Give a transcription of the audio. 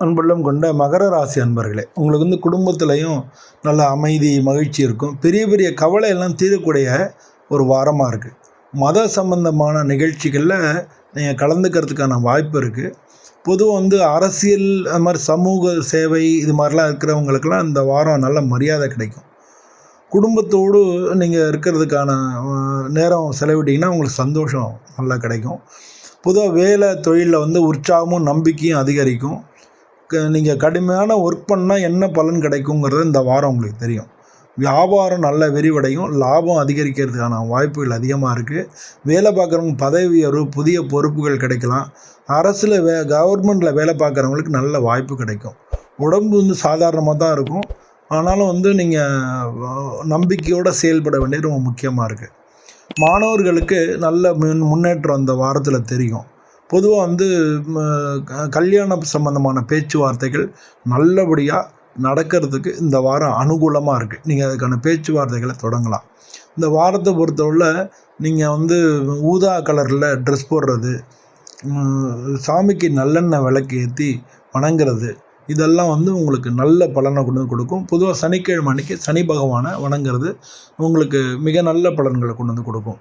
அன்புள்ளம் கொண்ட மகர ராசி அன்பர்களே, உங்களுக்கு குடும்பத்திலையும் நல்ல அமைதி மகிழ்ச்சி இருக்கும். பெரிய பெரிய கவலை எல்லாம் தீரக்கூடிய ஒரு வாரமாக இருக்குது. மத சம்பந்தமான நிகழ்ச்சிகளில் நீங்கள் கலந்துக்கிறதுக்கான வாய்ப்பு இருக்குது. பொதுவாக அரசியல் அது மாதிரி சமூக சேவை இது மாதிரிலாம் இருக்கிறவங்களுக்கெல்லாம் இந்த வாரம் நல்ல மரியாதை கிடைக்கும். குடும்பத்தோடு நீங்கள் இருக்கிறதுக்கான நேரம் செலவிட்டிங்கன்னா உங்களுக்கு சந்தோஷம் நல்லா கிடைக்கும். பொதுவாக வேலை தொழிலில் உற்சாகமும் நம்பிக்கையும் அதிகரிக்கும். நீங்கள் கடுமையான ஒர்க் பண்ணால் என்ன பலன் கிடைக்குங்கிறது இந்த வாரம் உங்களுக்கு தெரியும். வியாபாரம் நல்ல விரிவடையும், லாபம் அதிகரிக்கிறதுக்கான வாய்ப்புகள் அதிகமாக இருக்குது. வேலை பார்க்குறவங்க பதவி உயர்வு, புதிய பொறுப்புகள் கிடைக்கலாம். அரசில் கவர்மெண்ட்டில் வேலை பார்க்குறவங்களுக்கு நல்ல வாய்ப்பு கிடைக்கும். உடம்பு சாதாரணமாக தான் இருக்கும், ஆனாலும் நீங்கள் நம்பிக்கையோடு செயல்பட வேண்டியது ரொம்ப முக்கியமாக இருக்குது. மாணவர்களுக்கு நல்ல முன்னேற்றம் அந்த வாரத்தில் தெரியும். பொதுவாக கல்யாணம் சம்பந்தமான பேச்சுவார்த்தைகள் நல்லபடியாக நடக்கிறதுக்கு இந்த வாரம் அனுகூலமாக இருக்குது. நீங்கள் அதுக்கான பேச்சுவார்த்தைகளை தொடங்கலாம். இந்த வாரத்தை பொறுத்தவரை நீங்கள் ஊதா கலரில் ட்ரெஸ் போடுறது, சாமிக்கு நல்லெண்ணெய் விளக்கு ஏற்றி வணங்குறது, இதெல்லாம் உங்களுக்கு நல்ல பலனை கொண்டு கொடுக்கும். பொதுவாக சனிக்கிழமை அன்றைக்கி சனி பகவானை வணங்குறது உங்களுக்கு மிக நல்ல பலன்களை கொண்டு கொடுக்கும்.